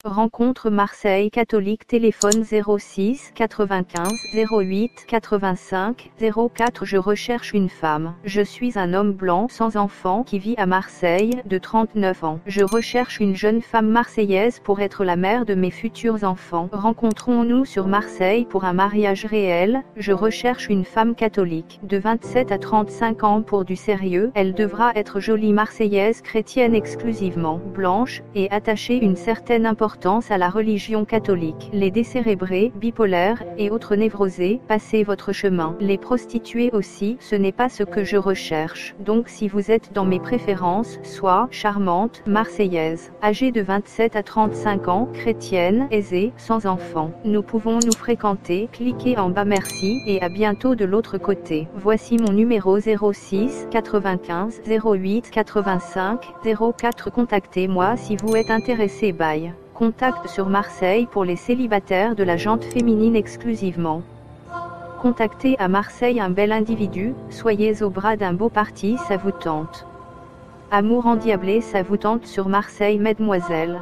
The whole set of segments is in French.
Rencontre Marseille catholique, téléphone 06 95 08 85 04. Je recherche une femme. Je suis un homme blanc sans enfant qui vit à Marseille, de 39 ans. Je recherche une jeune femme marseillaise pour être la mère de mes futurs enfants. Rencontrons-nous sur Marseille pour un mariage réel. Je recherche une femme catholique, de 27 à 35 ans pour du sérieux. Elle devra être jolie, marseillaise, chrétienne exclusivement, blanche, et attacher une certaine importance à la religion catholique. Les décérébrés, bipolaires, et autres névrosés, passez votre chemin. Les prostituées aussi, ce n'est pas ce que je recherche. Donc si vous êtes dans mes préférences, sois charmante, marseillaise, âgée de 27 à 35 ans, chrétienne, aisée, sans enfant. Nous pouvons nous fréquenter. Cliquez en bas, merci, et à bientôt de l'autre côté. Voici mon numéro 06 95 08 85 04. Contactez-moi si vous êtes intéressé. Bye. Contact sur Marseille pour les célibataires de la jante féminine exclusivement. Contactez à Marseille un bel individu, soyez au bras d'un beau parti, ça vous tente. Amour endiablé, ça vous tente sur Marseille, mesdemoiselles.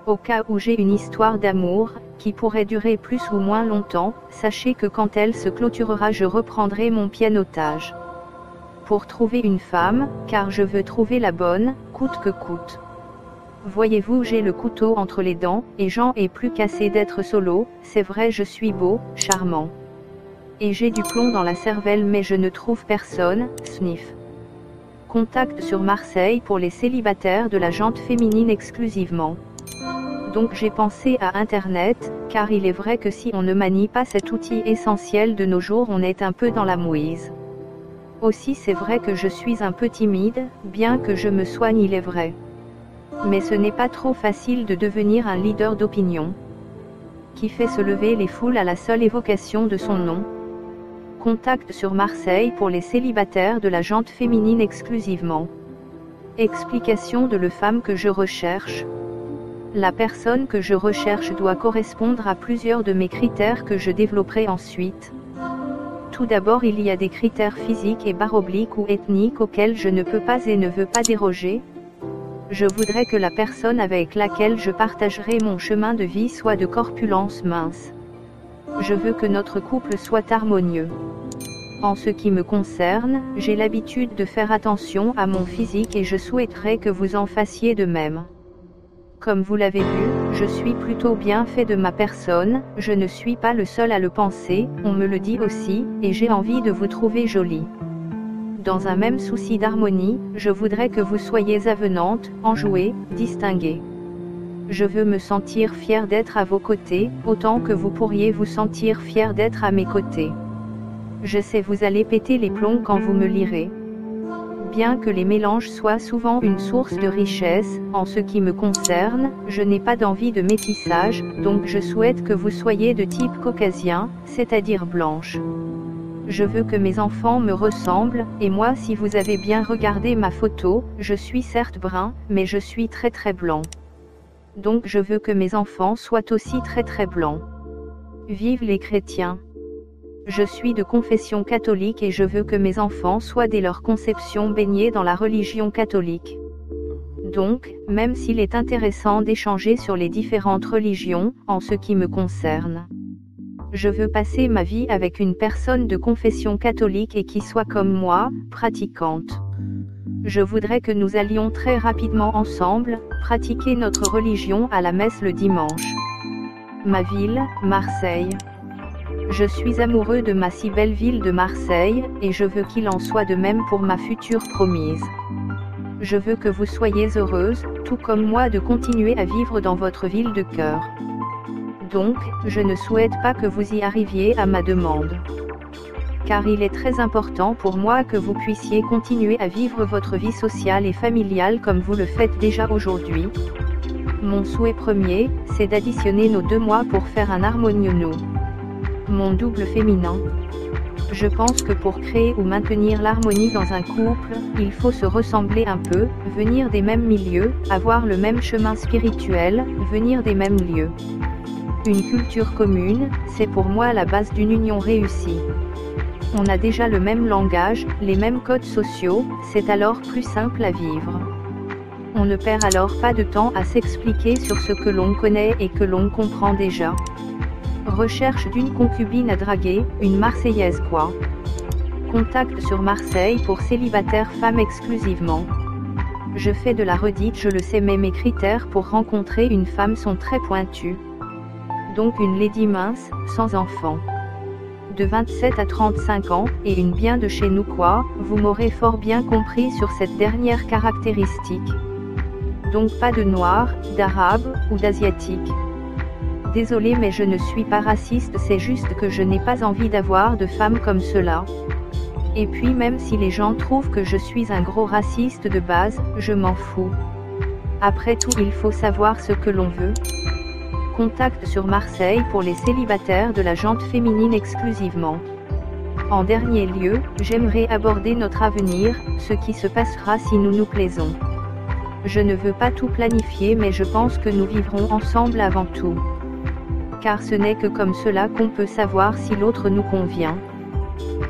Au cas où j'ai une histoire d'amour, qui pourrait durer plus ou moins longtemps, sachez que quand elle se clôturera, je reprendrai mon pianotage. Pour trouver une femme, car je veux trouver la bonne, coûte que coûte. Voyez-vous, j'ai le couteau entre les dents, et j'en ai plus qu'assez d'être solo. C'est vrai, je suis beau, charmant. Et j'ai du plomb dans la cervelle, mais je ne trouve personne. Sniff. Contact sur Marseille pour les célibataires de la jante féminine exclusivement. Donc j'ai pensé à Internet, car il est vrai que si on ne manie pas cet outil essentiel de nos jours, on est un peu dans la mouise. Aussi c'est vrai que je suis un peu timide, bien que je me soigne, il est vrai. Mais ce n'est pas trop facile de devenir un leader d'opinion, qui fait se lever les foules à la seule évocation de son nom. Contact sur Marseille pour les célibataires de la jante féminine exclusivement. Explication de la femme que je recherche. La personne que je recherche doit correspondre à plusieurs de mes critères que je développerai ensuite. Tout d'abord, il y a des critères physiques et / ou ethniques auxquels je ne peux pas et ne veux pas déroger. Je voudrais que la personne avec laquelle je partagerai mon chemin de vie soit de corpulence mince. Je veux que notre couple soit harmonieux. En ce qui me concerne, j'ai l'habitude de faire attention à mon physique et je souhaiterais que vous en fassiez de même. Comme vous l'avez vu, je suis plutôt bien fait de ma personne, je ne suis pas le seul à le penser, on me le dit aussi, et j'ai envie de vous trouver jolie. Dans un même souci d'harmonie, je voudrais que vous soyez avenante, enjouée, distinguée. Je veux me sentir fière d'être à vos côtés, autant que vous pourriez vous sentir fière d'être à mes côtés. Je sais vous allez péter les plombs quand vous me lirez. Bien que les mélanges soient souvent une source de richesse, en ce qui me concerne, je n'ai pas d'envie de métissage, donc je souhaite que vous soyez de type caucasien, c'est-à-dire blanche. Je veux que mes enfants me ressemblent, et moi, si vous avez bien regardé ma photo, je suis certes brun, mais je suis très blanc. Donc je veux que mes enfants soient aussi très blancs. Vive les chrétiens! Je suis de confession catholique et je veux que mes enfants soient dès leur conception baignés dans la religion catholique. Donc, même s'il est intéressant d'échanger sur les différentes religions, en ce qui me concerne, je veux passer ma vie avec une personne de confession catholique et qui soit comme moi, pratiquante. Je voudrais que nous allions très rapidement ensemble, pratiquer notre religion à la messe le dimanche. Ma ville, Marseille. Je suis amoureux de ma si belle ville de Marseille, et je veux qu'il en soit de même pour ma future promise. Je veux que vous soyez heureuse, tout comme moi, de continuer à vivre dans votre ville de cœur. Donc, je ne souhaite pas que vous y arriviez à ma demande. Car il est très important pour moi que vous puissiez continuer à vivre votre vie sociale et familiale comme vous le faites déjà aujourd'hui. Mon souhait premier, c'est d'additionner nos 2 mois pour faire un harmonieux nous. Mon double féminin. Je pense que pour créer ou maintenir l'harmonie dans un couple, il faut se ressembler un peu, venir des mêmes milieux, avoir le même chemin spirituel, venir des mêmes lieux. Une culture commune, c'est pour moi la base d'une union réussie. On a déjà le même langage, les mêmes codes sociaux, c'est alors plus simple à vivre. On ne perd alors pas de temps à s'expliquer sur ce que l'on connaît et que l'on comprend déjà. Recherche d'une concubine à draguer, une Marseillaise quoi. Contact sur Marseille pour célibataires femmes exclusivement. Je fais de la redite, je le sais, mais mes critères pour rencontrer une femme sont très pointus. Donc une lady mince, sans enfant. De 27 à 35 ans, et une bien de chez nous quoi, vous m'aurez fort bien compris sur cette dernière caractéristique. Donc pas de noir, d'arabe, ou d'asiatique. Désolé mais je ne suis pas raciste, c'est juste que je n'ai pas envie d'avoir de femmes comme cela. Et puis même si les gens trouvent que je suis un gros raciste de base, je m'en fous. Après tout il faut savoir ce que l'on veut. Contact sur Marseille pour les célibataires de la jante féminine exclusivement. En dernier lieu, j'aimerais aborder notre avenir, ce qui se passera si nous nous plaisons. Je ne veux pas tout planifier mais je pense que nous vivrons ensemble avant tout. Car ce n'est que comme cela qu'on peut savoir si l'autre nous convient.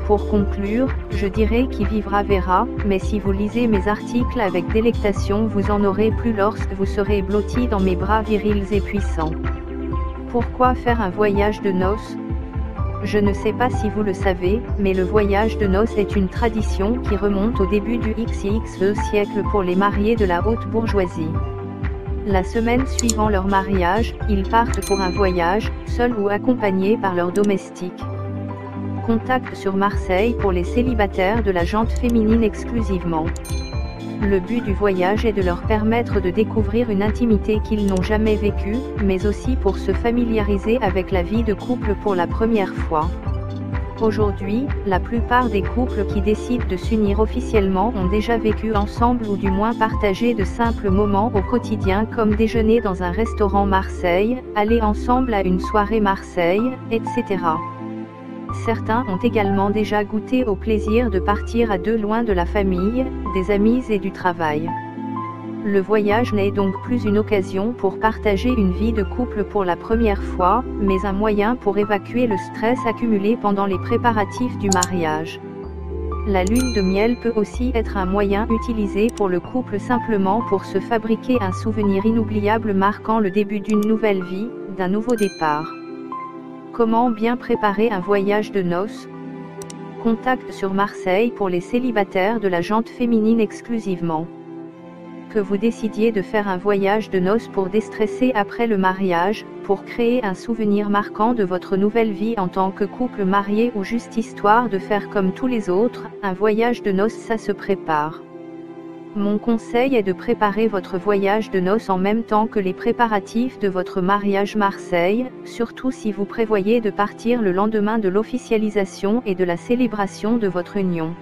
Pour conclure, je dirais qui vivra verra, mais si vous lisez mes articles avec délectation vous en aurez plus lorsque vous serez blotti dans mes bras virils et puissants. Pourquoi faire un voyage de noces ? Je ne sais pas si vous le savez, mais le voyage de noces est une tradition qui remonte au début du XXe siècle pour les mariés de la haute bourgeoisie. La semaine suivant leur mariage, ils partent pour un voyage, seuls ou accompagnés par leurs domestiques. Contact sur Marseille pour les célibataires de la jante féminine exclusivement. Le but du voyage est de leur permettre de découvrir une intimité qu'ils n'ont jamais vécue, mais aussi pour se familiariser avec la vie de couple pour la première fois. Aujourd'hui, la plupart des couples qui décident de s'unir officiellement ont déjà vécu ensemble ou du moins partagé de simples moments au quotidien comme déjeuner dans un restaurant Marseille, aller ensemble à une soirée Marseille, etc. Certains ont également déjà goûté au plaisir de partir à deux loin de la famille, des amis et du travail. Le voyage n'est donc plus une occasion pour partager une vie de couple pour la première fois, mais un moyen pour évacuer le stress accumulé pendant les préparatifs du mariage. La lune de miel peut aussi être un moyen utilisé pour le couple simplement pour se fabriquer un souvenir inoubliable marquant le début d'une nouvelle vie, d'un nouveau départ. Comment bien préparer un voyage de noces ? Contact sur Marseille pour les célibataires de la jante féminine exclusivement. Que vous décidiez de faire un voyage de noces pour déstresser après le mariage, pour créer un souvenir marquant de votre nouvelle vie en tant que couple marié ou juste histoire de faire comme tous les autres, un voyage de noces ça se prépare. Mon conseil est de préparer votre voyage de noces en même temps que les préparatifs de votre mariage Marseille, surtout si vous prévoyez de partir le lendemain de l'officialisation et de la célébration de votre union.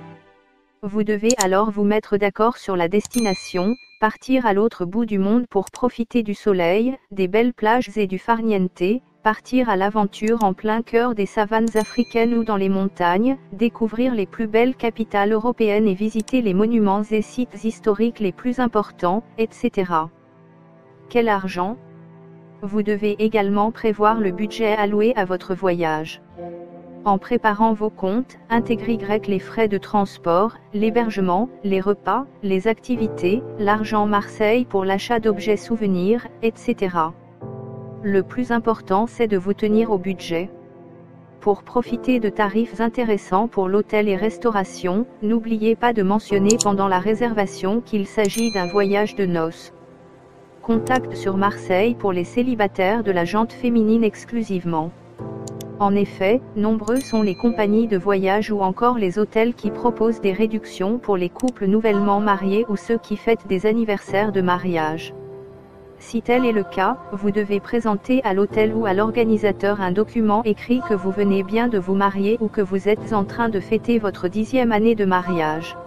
Vous devez alors vous mettre d'accord sur la destination, partir à l'autre bout du monde pour profiter du soleil, des belles plages et du farniente, partir à l'aventure en plein cœur des savanes africaines ou dans les montagnes, découvrir les plus belles capitales européennes et visiter les monuments et sites historiques les plus importants, etc. Quel argent ? Vous devez également prévoir le budget alloué à votre voyage. En préparant vos comptes, intégrez les frais de transport, l'hébergement, les repas, les activités, l'argent Marseille pour l'achat d'objets souvenirs, etc. Le plus important c'est de vous tenir au budget. Pour profiter de tarifs intéressants pour l'hôtel et restauration, n'oubliez pas de mentionner pendant la réservation qu'il s'agit d'un voyage de noces. Contact sur Marseille pour les célibataires de la jante féminine exclusivement. En effet, nombreux sont les compagnies de voyage ou encore les hôtels qui proposent des réductions pour les couples nouvellement mariés ou ceux qui fêtent des anniversaires de mariage. Si tel est le cas, vous devez présenter à l'hôtel ou à l'organisateur un document écrit que vous venez bien de vous marier ou que vous êtes en train de fêter votre 10e année de mariage.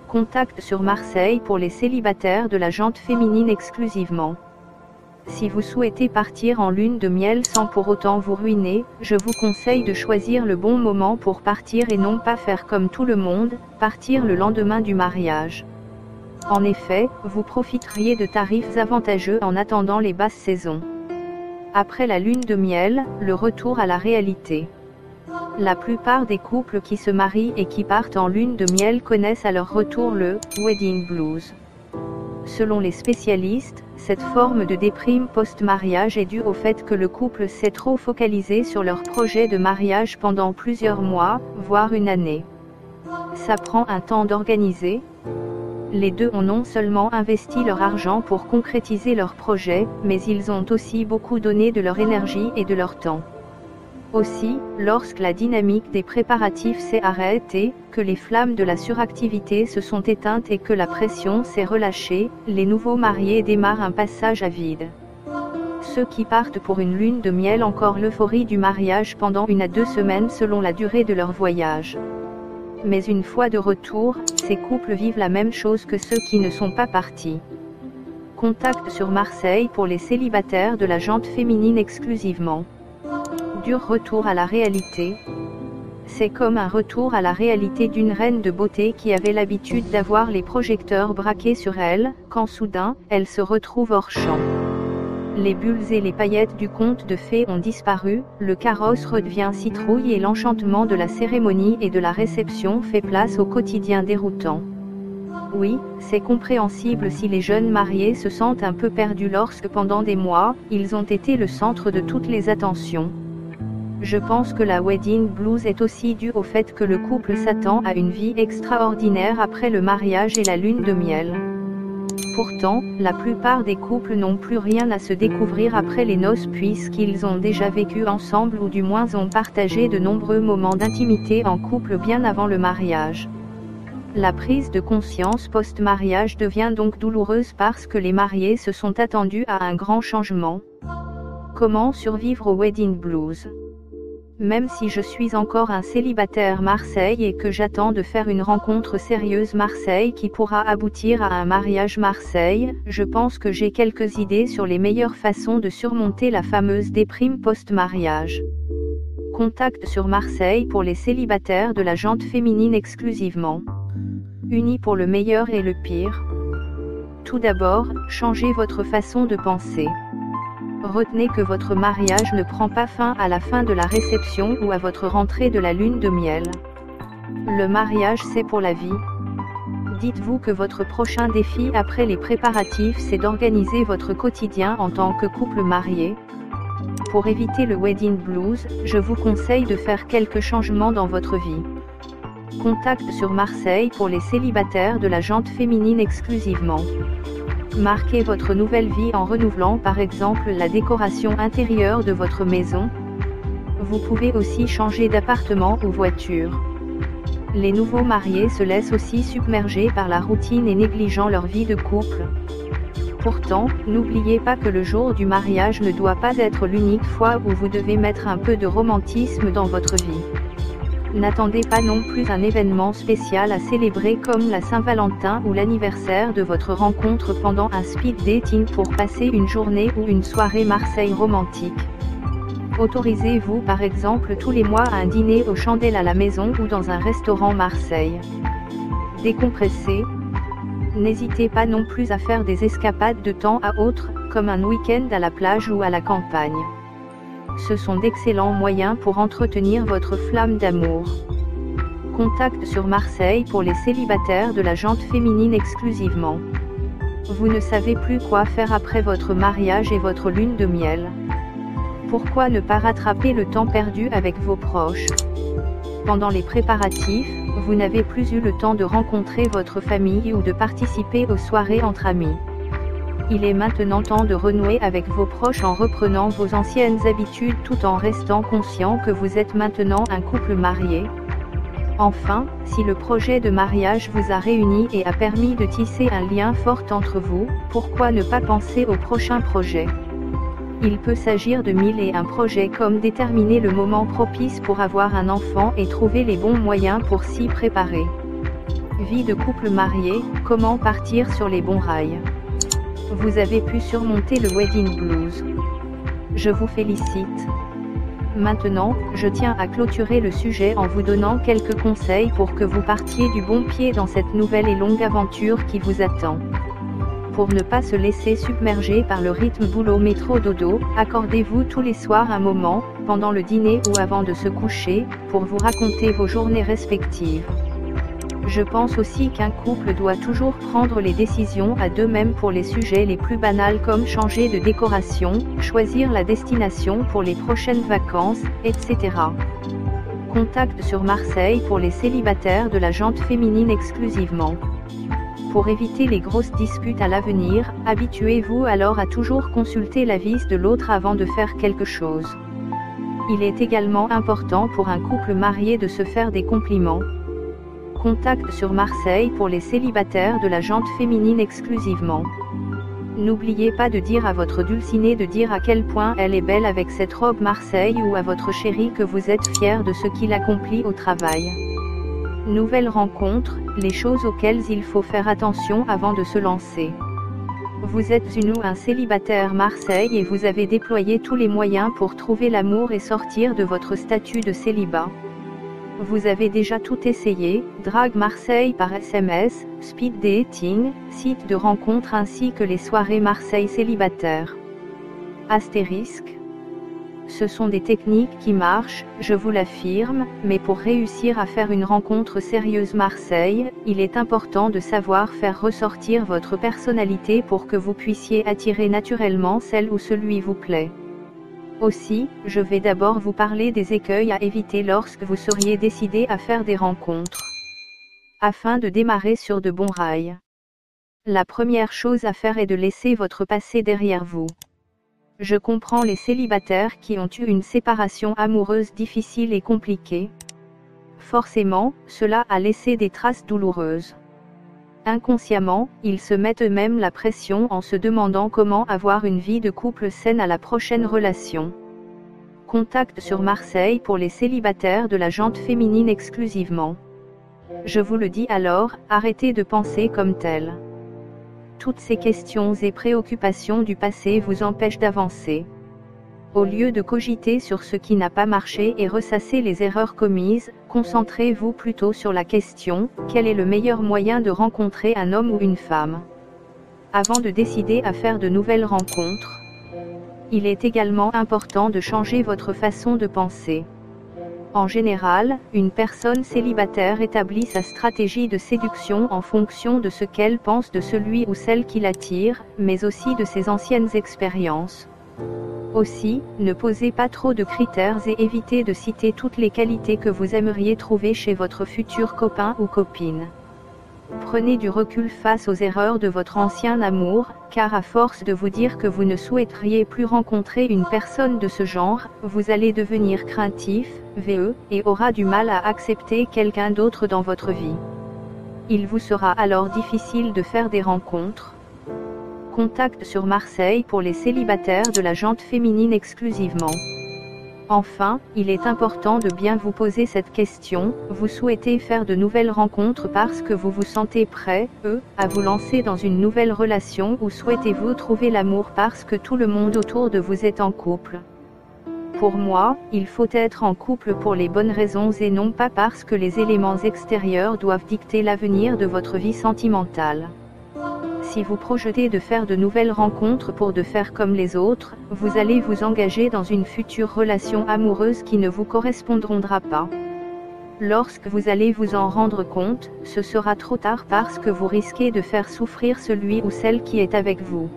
Contact sur Marseille pour les célibataires de la jante féminine exclusivement. Si vous souhaitez partir en lune de miel sans pour autant vous ruiner, je vous conseille de choisir le bon moment pour partir et non pas faire comme tout le monde, partir le lendemain du mariage. En effet, vous profiteriez de tarifs avantageux en attendant les basses saisons. Après la lune de miel, le retour à la réalité. La plupart des couples qui se marient et qui partent en lune de miel connaissent à leur retour le « wedding blues ». Selon les spécialistes, cette forme de déprime post-mariage est due au fait que le couple s'est trop focalisé sur leur projet de mariage pendant plusieurs mois, voire une année. Ça prend un temps d'organiser. Les deux ont non seulement investi leur argent pour concrétiser leur projet, mais ils ont aussi beaucoup donné de leur énergie et de leur temps. Aussi, lorsque la dynamique des préparatifs s'est arrêtée, que les flammes de la suractivité se sont éteintes et que la pression s'est relâchée, les nouveaux mariés démarrent un passage à vide. Ceux qui partent pour une lune de miel encore l'euphorie du mariage pendant 1 à 2 semaines selon la durée de leur voyage. Mais une fois de retour, ces couples vivent la même chose que ceux qui ne sont pas partis. Contact sur Marseille pour les célibataires de la jante féminine exclusivement. Dur retour à la réalité. C'est comme un retour à la réalité d'une reine de beauté qui avait l'habitude d'avoir les projecteurs braqués sur elle, quand soudain, elle se retrouve hors champ. Les bulles et les paillettes du conte de fées ont disparu, le carrosse redevient citrouille et l'enchantement de la cérémonie et de la réception fait place au quotidien déroutant. Oui, c'est compréhensible si les jeunes mariés se sentent un peu perdus lorsque pendant des mois, ils ont été le centre de toutes les attentions. Je pense que la wedding blues est aussi due au fait que le couple s'attend à une vie extraordinaire après le mariage et la lune de miel. Pourtant, la plupart des couples n'ont plus rien à se découvrir après les noces puisqu'ils ont déjà vécu ensemble ou du moins ont partagé de nombreux moments d'intimité en couple bien avant le mariage. La prise de conscience post-mariage devient donc douloureuse parce que les mariés se sont attendus à un grand changement. Comment survivre au wedding blues ? Même si je suis encore un célibataire Marseille et que j'attends de faire une rencontre sérieuse Marseille qui pourra aboutir à un mariage Marseille, je pense que j'ai quelques idées sur les meilleures façons de surmonter la fameuse déprime post-mariage. Contact sur Marseille pour les célibataires de la jante féminine exclusivement. Unis pour le meilleur et le pire. Tout d'abord, changez votre façon de penser. Retenez que votre mariage ne prend pas fin à la fin de la réception ou à votre rentrée de la lune de miel. Le mariage c'est pour la vie. Dites-vous que votre prochain défi après les préparatifs c'est d'organiser votre quotidien en tant que couple marié. Pour éviter le wedding blues, je vous conseille de faire quelques changements dans votre vie. Contact sur Marseille pour les célibataires de la jante féminine exclusivement. Marquez votre nouvelle vie en renouvelant par exemple la décoration intérieure de votre maison. Vous pouvez aussi changer d'appartement ou voiture. Les nouveaux mariés se laissent aussi submerger par la routine et négligeant leur vie de couple. Pourtant, n'oubliez pas que le jour du mariage ne doit pas être l'unique fois où vous devez mettre un peu de romantisme dans votre vie. N'attendez pas non plus un événement spécial à célébrer comme la Saint-Valentin ou l'anniversaire de votre rencontre pendant un speed dating pour passer une journée ou une soirée Marseille romantique. Autorisez-vous par exemple tous les mois à un dîner aux chandelles à la maison ou dans un restaurant Marseille. Décompressez. N'hésitez pas non plus à faire des escapades de temps à autre, comme un week-end à la plage ou à la campagne. Ce sont d'excellents moyens pour entretenir votre flamme d'amour. Contact sur Marseille pour les célibataires de la jante féminine exclusivement. Vous ne savez plus quoi faire après votre mariage et votre lune de miel. Pourquoi ne pas rattraper le temps perdu avec vos proches? Pendant les préparatifs, vous n'avez plus eu le temps de rencontrer votre famille ou de participer aux soirées entre amis. Il est maintenant temps de renouer avec vos proches en reprenant vos anciennes habitudes tout en restant conscient que vous êtes maintenant un couple marié. Enfin, si le projet de mariage vous a réunis et a permis de tisser un lien fort entre vous, pourquoi ne pas penser au prochain projet? Il peut s'agir de 1001 projets comme déterminer le moment propice pour avoir un enfant et trouver les bons moyens pour s'y préparer. Vie de couple marié, comment partir sur les bons rails? Vous avez pu surmonter le wedding blues. Je vous félicite. Maintenant, je tiens à clôturer le sujet en vous donnant quelques conseils pour que vous partiez du bon pied dans cette nouvelle et longue aventure qui vous attend. Pour ne pas se laisser submerger par le rythme boulot métro dodo, accordez-vous tous les soirs un moment, pendant le dîner ou avant de se coucher, pour vous raconter vos journées respectives. Je pense aussi qu'un couple doit toujours prendre les décisions à deux même pour les sujets les plus banals comme changer de décoration, choisir la destination pour les prochaines vacances, etc. Contact sur Marseille pour les célibataires de la jante féminine exclusivement. Pour éviter les grosses disputes à l'avenir, habituez-vous alors à toujours consulter l'avis de l'autre avant de faire quelque chose. Il est également important pour un couple marié de se faire des compliments. Contact sur Marseille pour les célibataires de la jante féminine exclusivement. N'oubliez pas de dire à votre dulcinée de dire à quel point elle est belle avec cette robe Marseille ou à votre chéri que vous êtes fier de ce qu'il accomplit au travail. Nouvelle rencontre, les choses auxquelles il faut faire attention avant de se lancer. Vous êtes une ou un célibataire Marseille et vous avez déployé tous les moyens pour trouver l'amour et sortir de votre statut de célibat. Vous avez déjà tout essayé, drague Marseille par SMS, speed dating, site de rencontre ainsi que les soirées Marseille célibataires. Astérisque. Ce sont des techniques qui marchent, je vous l'affirme, mais pour réussir à faire une rencontre sérieuse Marseille, il est important de savoir faire ressortir votre personnalité pour que vous puissiez attirer naturellement celle ou celui vous plaît. Aussi, je vais d'abord vous parler des écueils à éviter lorsque vous seriez décidé à faire des rencontres. Afin de démarrer sur de bons rails. La première chose à faire est de laisser votre passé derrière vous. Je comprends les célibataires qui ont eu une séparation amoureuse difficile et compliquée. Forcément, cela a laissé des traces douloureuses. Inconsciemment, ils se mettent eux-mêmes la pression en se demandant comment avoir une vie de couple saine à la prochaine relation. Contact sur Marseille pour les célibataires de la jante féminine exclusivement. Je vous le dis alors, arrêtez de penser comme tel. Toutes ces questions et préoccupations du passé vous empêchent d'avancer. Au lieu de cogiter sur ce qui n'a pas marché et ressasser les erreurs commises, concentrez-vous plutôt sur la question, quel est le meilleur moyen de rencontrer un homme ou une femme? Avant de décider à faire de nouvelles rencontres, il est également important de changer votre façon de penser. En général, une personne célibataire établit sa stratégie de séduction en fonction de ce qu'elle pense de celui ou celle qui l'attire, mais aussi de ses anciennes expériences. Aussi, ne posez pas trop de critères et évitez de citer toutes les qualités que vous aimeriez trouver chez votre futur copain ou copine. Prenez du recul face aux erreurs de votre ancien amour, car à force de vous dire que vous ne souhaiteriez plus rencontrer une personne de ce genre, vous allez devenir craintif, veineux, et aura du mal à accepter quelqu'un d'autre dans votre vie. Il vous sera alors difficile de faire des rencontres. Contact sur Marseille pour les célibataires de la jante féminine exclusivement. Enfin, il est important de bien vous poser cette question, vous souhaitez faire de nouvelles rencontres parce que vous vous sentez prêt, à vous lancer dans une nouvelle relation ou souhaitez-vous trouver l'amour parce que tout le monde autour de vous est en couple? Pour moi, il faut être en couple pour les bonnes raisons et non pas parce que les éléments extérieurs doivent dicter l'avenir de votre vie sentimentale. Si vous projetez de faire de nouvelles rencontres pour de faire comme les autres, vous allez vous engager dans une future relation amoureuse qui ne vous correspondra pas. Lorsque vous allez vous en rendre compte, ce sera trop tard parce que vous risquez de faire souffrir celui ou celle qui est avec vous.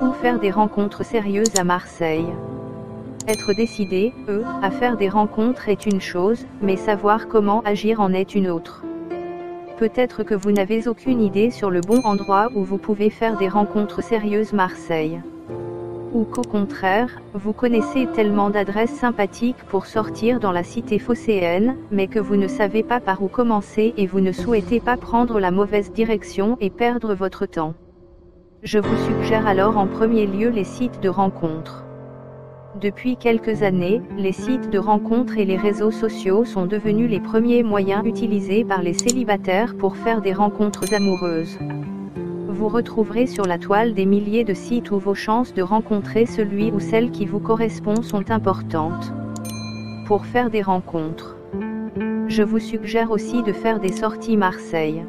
Ou faire des rencontres sérieuses à Marseille. Être décidé, à faire des rencontres est une chose, mais savoir comment agir en est une autre. Peut-être que vous n'avez aucune idée sur le bon endroit où vous pouvez faire des rencontres sérieuses Marseille. Ou qu'au contraire, vous connaissez tellement d'adresses sympathiques pour sortir dans la cité phocéenne, mais que vous ne savez pas par où commencer et vous ne souhaitez pas prendre la mauvaise direction et perdre votre temps. Je vous suggère alors en premier lieu les sites de rencontres. Depuis quelques années, les sites de rencontres et les réseaux sociaux sont devenus les premiers moyens utilisés par les célibataires pour faire des rencontres amoureuses. Vous retrouverez sur la toile des milliers de sites où vos chances de rencontrer celui ou celle qui vous correspond sont importantes. Pour faire des rencontres, je vous suggère aussi de faire des sorties Marseille.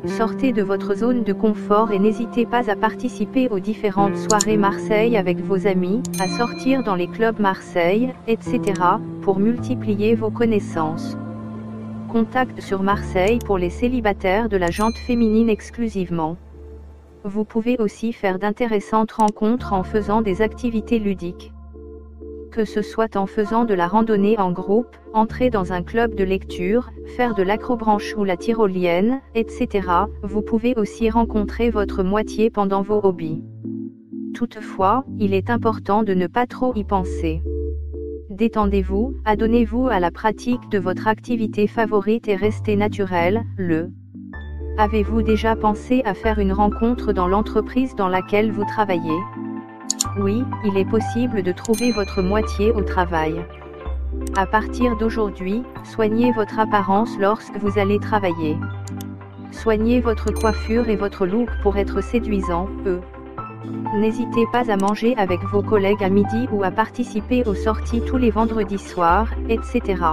Sortez de votre zone de confort et n'hésitez pas à participer aux différentes soirées Marseille avec vos amis, à sortir dans les clubs Marseille, etc., pour multiplier vos connaissances. Contact sur Marseille pour les célibataires de la jante féminine exclusivement. Vous pouvez aussi faire d'intéressantes rencontres en faisant des activités ludiques. Que ce soit en faisant de la randonnée en groupe, entrer dans un club de lecture, faire de l'acrobranche ou la tyrolienne, etc., vous pouvez aussi rencontrer votre moitié pendant vos hobbies. Toutefois, il est important de ne pas trop y penser. Détendez-vous, adonnez-vous à la pratique de votre activité favorite et restez naturel. Avez-vous déjà pensé à faire une rencontre dans l'entreprise dans laquelle vous travaillez? Oui, il est possible de trouver votre moitié au travail. À partir d'aujourd'hui, soignez votre apparence lorsque vous allez travailler. Soignez votre coiffure et votre look pour être séduisant. N'hésitez pas à manger avec vos collègues à midi ou à participer aux sorties tous les vendredis soirs, etc.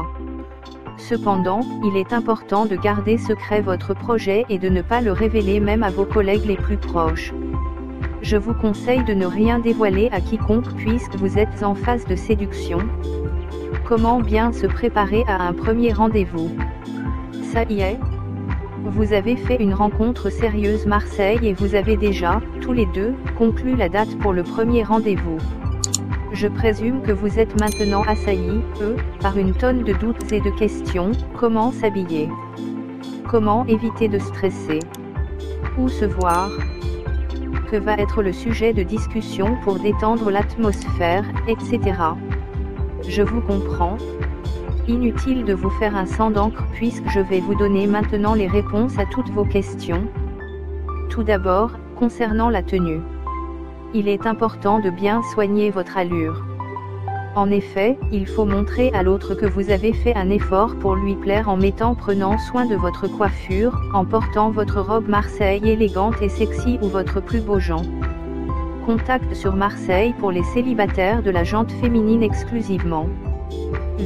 Cependant, il est important de garder secret votre projet et de ne pas le révéler même à vos collègues les plus proches. Je vous conseille de ne rien dévoiler à quiconque puisque vous êtes en phase de séduction. Comment bien se préparer à un premier rendez-vous? Ça y est, vous avez fait une rencontre sérieuse Marseille et vous avez déjà, tous les deux, conclu la date pour le premier rendez-vous. Je présume que vous êtes maintenant assaillis, par une tonne de doutes et de questions. Comment s'habiller? Comment éviter de stresser? Où se voir? Que va être le sujet de discussion pour détendre l'atmosphère, etc. Je vous comprends. Inutile de vous faire un sang d'encre puisque je vais vous donner maintenant les réponses à toutes vos questions. Tout d'abord, concernant la tenue. Il est important de bien soigner votre allure. En effet, il faut montrer à l'autre que vous avez fait un effort pour lui plaire en prenant soin de votre coiffure, en portant votre robe Marseille élégante et sexy ou votre plus beau Jean. Contact sur Marseille pour les célibataires de la jante féminine exclusivement.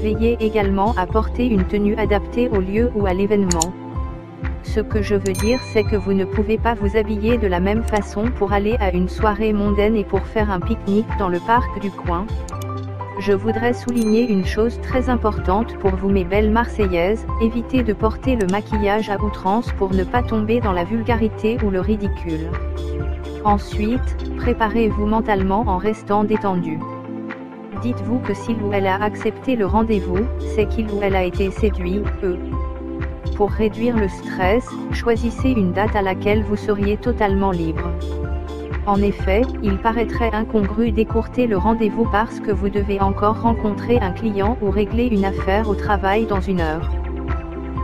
Veillez également à porter une tenue adaptée au lieu ou à l'événement. Ce que je veux dire c'est que vous ne pouvez pas vous habiller de la même façon pour aller à une soirée mondaine et pour faire un pique-nique dans le parc du coin. Je voudrais souligner une chose très importante pour vous mes belles Marseillaises, évitez de porter le maquillage à outrance pour ne pas tomber dans la vulgarité ou le ridicule. Ensuite, préparez-vous mentalement en restant détendu. Dites-vous que s'il ou elle a accepté le rendez-vous, c'est qu'il ou elle a été séduit, Pour réduire le stress, choisissez une date à laquelle vous seriez totalement libre. En effet, il paraîtrait incongru d'écourter le rendez-vous parce que vous devez encore rencontrer un client ou régler une affaire au travail dans 1 heure.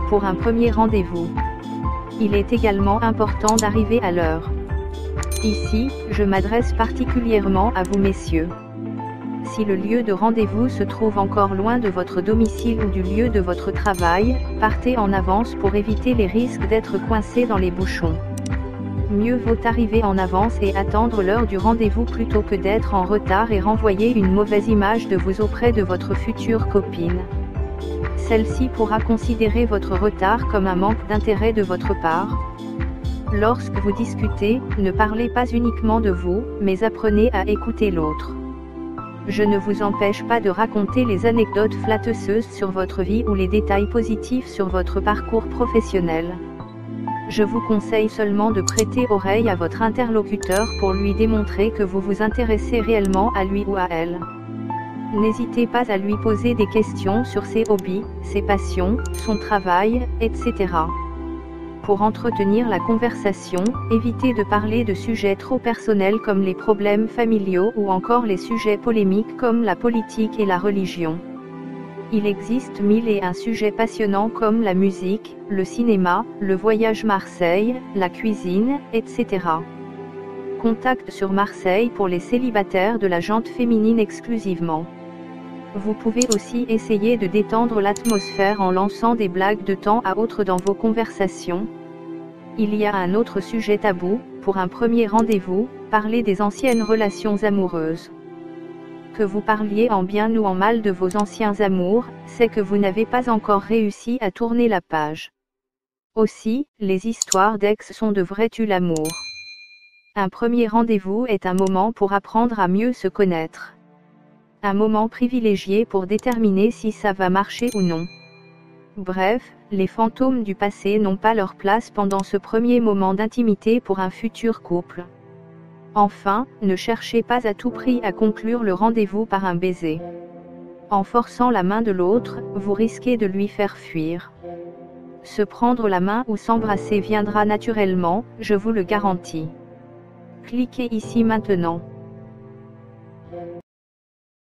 Pour un premier rendez-vous, il est également important d'arriver à l'heure. Ici, je m'adresse particulièrement à vous messieurs. Si le lieu de rendez-vous se trouve encore loin de votre domicile ou du lieu de votre travail, partez en avance pour éviter les risques d'être coincé dans les bouchons. Mieux vaut arriver en avance et attendre l'heure du rendez-vous plutôt que d'être en retard et renvoyer une mauvaise image de vous auprès de votre future copine. Celle-ci pourra considérer votre retard comme un manque d'intérêt de votre part. Lorsque vous discutez, ne parlez pas uniquement de vous, mais apprenez à écouter l'autre. Je ne vous empêche pas de raconter les anecdotes flatteuses sur votre vie ou les détails positifs sur votre parcours professionnel. Je vous conseille seulement de prêter oreille à votre interlocuteur pour lui démontrer que vous vous intéressez réellement à lui ou à elle. N'hésitez pas à lui poser des questions sur ses hobbies, ses passions, son travail, etc. Pour entretenir la conversation, évitez de parler de sujets trop personnels comme les problèmes familiaux ou encore les sujets polémiques comme la politique et la religion. Il existe 1001 sujets passionnants comme la musique, le cinéma, le voyage Marseille, la cuisine, etc. Contact sur Marseille pour les célibataires de la jante féminine exclusivement. Vous pouvez aussi essayer de détendre l'atmosphère en lançant des blagues de temps à autre dans vos conversations. Il y a un autre sujet tabou, pour un premier rendez-vous, parler des anciennes relations amoureuses. Que vous parliez en bien ou en mal de vos anciens amours, c'est que vous n'avez pas encore réussi à tourner la page. Aussi, les histoires d'ex sont de vrais tue-l'amour. Un premier rendez-vous est un moment pour apprendre à mieux se connaître. Un moment privilégié pour déterminer si ça va marcher ou non. Bref, les fantômes du passé n'ont pas leur place pendant ce premier moment d'intimité pour un futur couple. Enfin, ne cherchez pas à tout prix à conclure le rendez-vous par un baiser. En forçant la main de l'autre, vous risquez de lui faire fuir. Se prendre la main ou s'embrasser viendra naturellement, je vous le garantis. Cliquez ici maintenant.